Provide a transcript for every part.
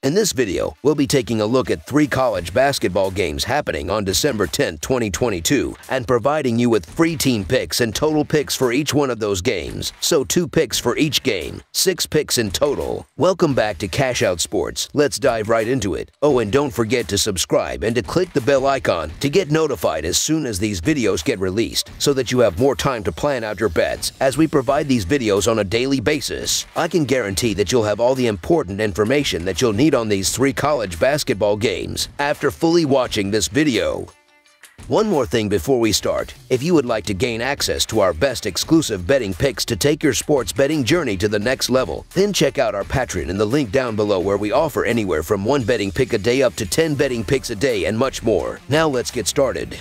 In this video, we'll be taking a look at 3 college basketball games happening on December 10, 2022, and providing you with free team picks and total picks for each one of those games. So 2 picks for each game, 6 picks in total. Welcome back to Cash Out Sports. Let's dive right into it. Oh, and don't forget to subscribe and to click the bell icon to get notified as soon as these videos get released, so that you have more time to plan out your bets as we provide these videos on a daily basis. I can guarantee that you'll have all the important information that you'll need on these 3 college basketball games after fully watching this video. One more thing before we start. If you would like to gain access to our best exclusive betting picks to take your sports betting journey to the next level, then check out our Patreon in the link down below, where we offer anywhere from 1 betting pick a day up to 10 betting picks a day and much more. Now let's get started.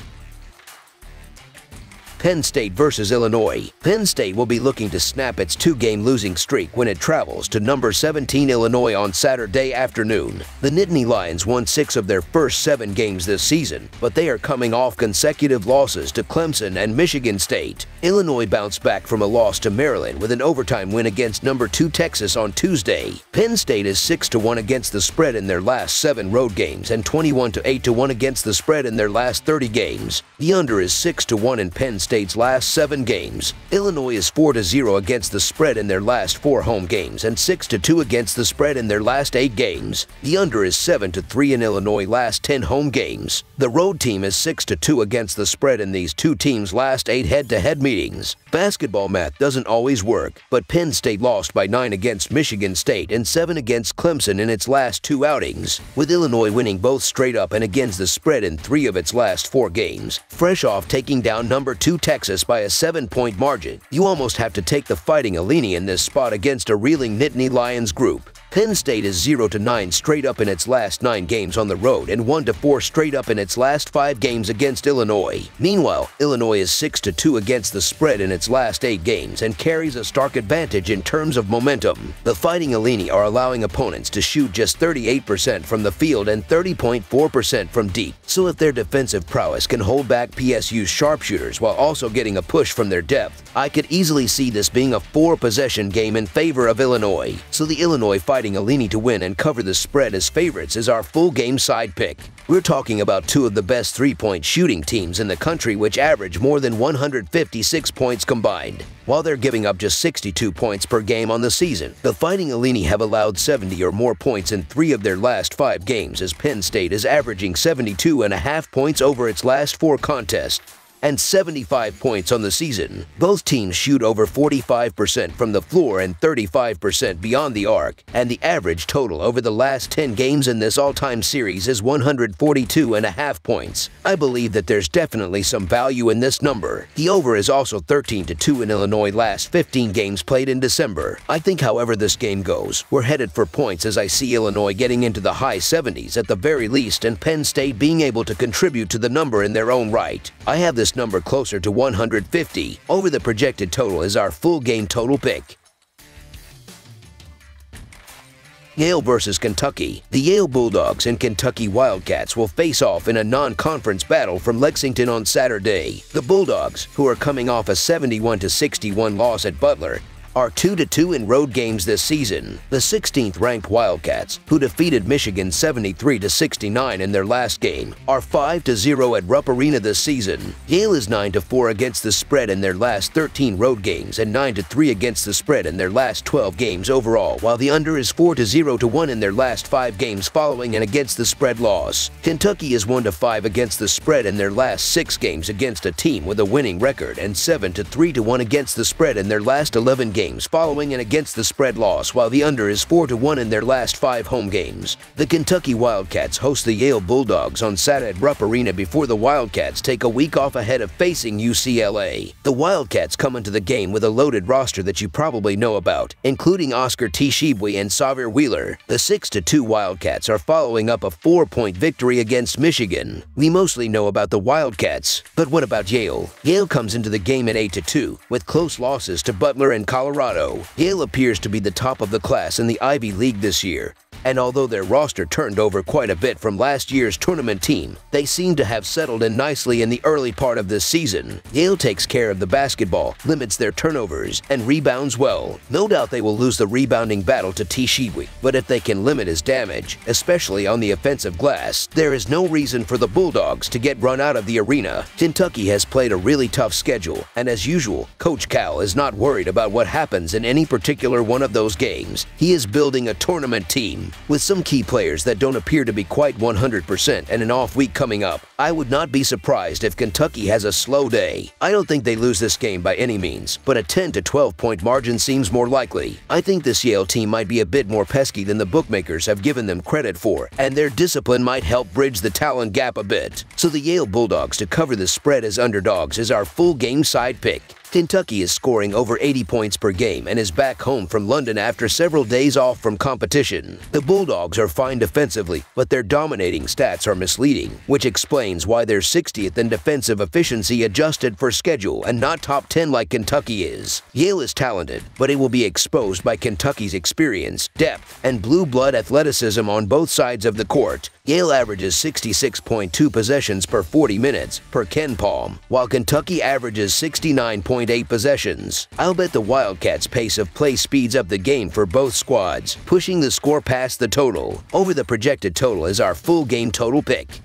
Penn State versus Illinois. Penn State will be looking to snap its 2-game losing streak when it travels to number 17 Illinois on Saturday afternoon. The Nittany Lions won 6 of their first 7 games this season, but they are coming off consecutive losses to Clemson and Michigan State. Illinois bounced back from a loss to Maryland with an overtime win against number 2 Texas on Tuesday. Penn State is 6-1 against the spread in their last 7 road games and 21-8-1 against the spread in their last 30 games. The under is 6-1 in Penn State's last 7 games. Illinois is 4-0 against the spread in their last 4 home games and 6-2 against the spread in their last 8 games. The under is 7-3 in Illinois' last 10 home games. The road team is 6-2 against the spread in these 2 teams' last 8 head-to-head meetings. Basketball math doesn't always work, but Penn State lost by 9 against Michigan State and 7 against Clemson in its last 2 outings, with Illinois winning both straight up and against the spread in 3 of its last 4 games, fresh off taking down number 2 Texas by a 7-point margin. You almost have to take the Fighting Illini in this spot against a reeling Nittany Lions group. Penn State is 0-9 straight up in its last 9 games on the road and 1-4 straight up in its last 5 games against Illinois. Meanwhile, Illinois is 6-2 against the spread in its last 8 games and carries a stark advantage in terms of momentum. The Fighting Illini are allowing opponents to shoot just 38% from the field and 30.4% from deep, so if their defensive prowess can hold back PSU's sharpshooters while also getting a push from their depth, I could easily see this being a 4-possession game in favor of Illinois. So the Illinois Fighting Illini to win and cover the spread as favorites is our full game side pick. We're talking about 2 of the best 3-point shooting teams in the country, which average more than 156 points combined, while they're giving up just 62 points per game on the season. The Fighting Illini have allowed 70 or more points in 3 of their last 5 games, as Penn State is averaging 72.5 points over its last 4 contests and 75 points on the season. Both teams shoot over 45% from the floor and 35% beyond the arc, and the average total over the last 10 games in this all-time series is 142.5 points. I believe that there's definitely some value in this number. The over is also 13-2 in Illinois' last 15 games played in December. I think however this game goes, we're headed for points, as I see Illinois getting into the high 70s at the very least and Penn State being able to contribute to the number in their own right. I have this number closer to 150. Over the projected total is our full game total pick. Yale versus Kentucky. The Yale Bulldogs and Kentucky Wildcats will face off in a non-conference battle from Lexington on Saturday. The Bulldogs, who are coming off a 71-61 loss at Butler, are 2-2 in road games this season. The 16th-ranked Wildcats, who defeated Michigan 73-69 in their last game, are 5-0 at Rupp Arena this season. Yale is 9-4 against the spread in their last 13 road games and 9-3 against the spread in their last 12 games overall, while the under is 4-0-1 in their last 5 games following an against the spread loss. Kentucky is 1-5 against the spread in their last 6 games against a team with a winning record and 7-3-1 against the spread in their last 11 games following an against the spread loss, while the under is 4-1 in their last 5 home games. The Kentucky Wildcats host the Yale Bulldogs on Saturday at Rupp Arena before the Wildcats take a week off ahead of facing UCLA. The Wildcats come into the game with a loaded roster that you probably know about, including Oscar Tshiebwe and Sahvir Wheeler. The 6-2 Wildcats are following up a 4-point victory against Michigan. We mostly know about the Wildcats, but what about Yale? Yale comes into the game at 8-2, with close losses to Butler and Colorado. Yale appears to be the top of the class in the Ivy League this year, and although their roster turned over quite a bit from last year's tournament team, they seem to have settled in nicely in the early part of this season. Yale takes care of the basketball, limits their turnovers, and rebounds well. No doubt they will lose the rebounding battle to Tshiwi, but if they can limit his damage, especially on the offensive glass, there is no reason for the Bulldogs to get run out of the arena. Kentucky has played a really tough schedule, and as usual, Coach Cal is not worried about what happens in any particular one of those games. He is building a tournament team with some key players that don't appear to be quite 100% and an off week coming up. I would not be surprised if Kentucky has a slow day. I don't think they lose this game by any means, but a 10 to 12 point margin seems more likely. I think this Yale team might be a bit more pesky than the bookmakers have given them credit for, and their discipline might help bridge the talent gap a bit. So the Yale Bulldogs to cover the spread as underdogs is our full game side pick. Kentucky is scoring over 80 points per game and is back home from London after several days off from competition. The Bulldogs are fine defensively, but their dominating stats are misleading, which explains why they're 60th in defensive efficiency adjusted for schedule and not top 10 like Kentucky is. Yale is talented, but it will be exposed by Kentucky's experience, depth, and blue blood athleticism on both sides of the court. Yale averages 66.2 possessions per 40 minutes per KenPom, while Kentucky averages 69.8 possessions. I'll bet the Wildcats' pace of play speeds up the game for both squads, pushing the score past the total. Over the projected total is our full game total pick.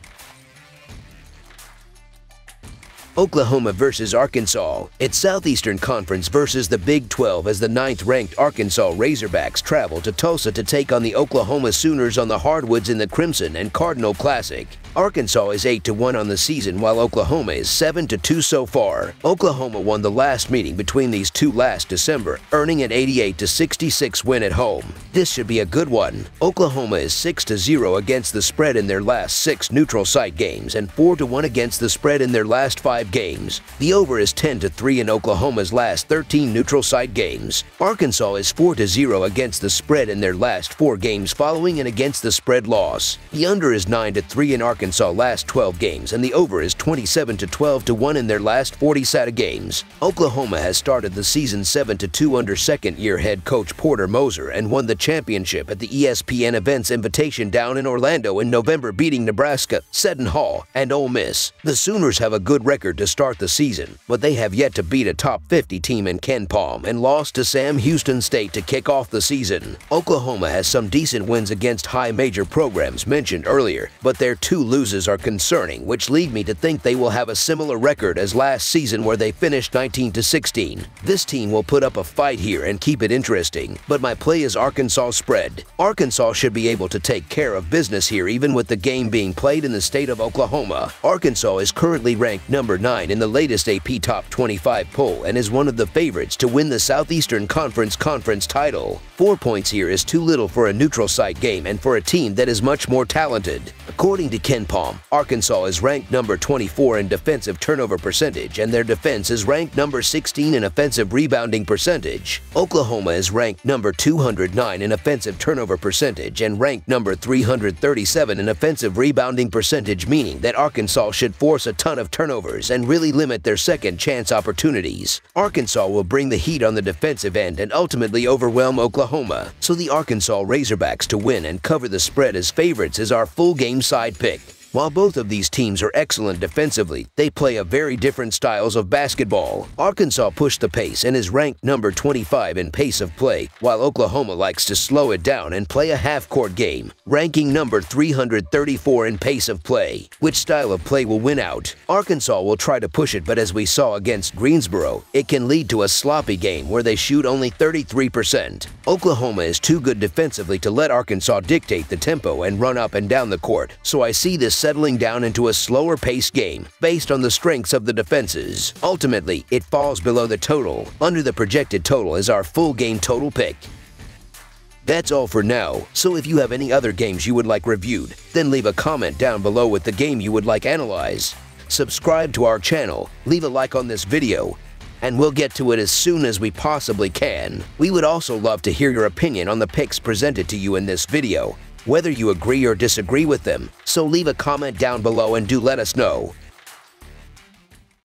Oklahoma versus Arkansas. It's Southeastern Conference versus the Big 12 as the 9th-ranked Arkansas Razorbacks travel to Tulsa to take on the Oklahoma Sooners on the hardwoods in the Crimson and Cardinal Classic. Arkansas is 8-1 on the season, while Oklahoma is 7-2 so far. Oklahoma won the last meeting between these two last December, earning an 88-66 win at home. This should be a good one. Oklahoma is 6-0 against the spread in their last 6 neutral site games and 4-1 against the spread in their last 5 games. The over is 10-3 in Oklahoma's last 13 neutral site games. Arkansas is 4-0 against the spread in their last 4 games following an against the spread loss. The under is 9-3 in Arkansas' last 12 games, and the over is 27-12-1 in their last 40 SATA games. Oklahoma has started the season 7-2 under second-year head coach Porter Moser and won the championship at the ESPN Events Invitation down in Orlando in November, beating Nebraska, Seton Hall, and Ole Miss. The Sooners have a good record to start the season, but they have yet to beat a top 50 team in KenPom and lost to Sam Houston State to kick off the season. Oklahoma has some decent wins against high major programs mentioned earlier, but their 2 losses are concerning, which lead me to think they will have a similar record as last season where they finished 19-16. This team will put up a fight here and keep it interesting, but my play is Arkansas spread. Arkansas should be able to take care of business here even with the game being played in the state of Oklahoma. Arkansas is currently ranked number 9 in the latest AP Top 25 poll and is one of the favorites to win the Southeastern Conference title. 4 points here is too little for a neutral site game and for a team that is much more talented. According to KenPom, Arkansas is ranked number 24 in defensive turnover percentage, and their defense is ranked number 16 in offensive rebounding percentage. Oklahoma is ranked number 209 in offensive turnover percentage and ranked number 337 in offensive rebounding percentage, meaning that Arkansas should force a ton of turnovers and really limit their second chance opportunities. Arkansas will bring the heat on the defensive end and ultimately overwhelm Oklahoma, so the Arkansas Razorbacks to win and cover the spread as favorites is our full game side pick. While both of these teams are excellent defensively, they play a very different styles of basketball. Arkansas pushed the pace and is ranked number 25 in pace of play, while Oklahoma likes to slow it down and play a half-court game, ranking number 334 in pace of play. Which style of play will win out? Arkansas will try to push it, but as we saw against Greensboro, it can lead to a sloppy game where they shoot only 33%. Oklahoma is too good defensively to let Arkansas dictate the tempo and run up and down the court, so I see this settling down into a slower-paced game based on the strengths of the defenses. Ultimately, it falls below the total. Under the projected total is our full game total pick. That's all for now, so if you have any other games you would like reviewed, then leave a comment down below with the game you would like analyzed. Subscribe to our channel, leave a like on this video, and we'll get to it as soon as we possibly can. We would also love to hear your opinion on the picks presented to you in this video, whether you agree or disagree with them, so leave a comment down below and do let us know.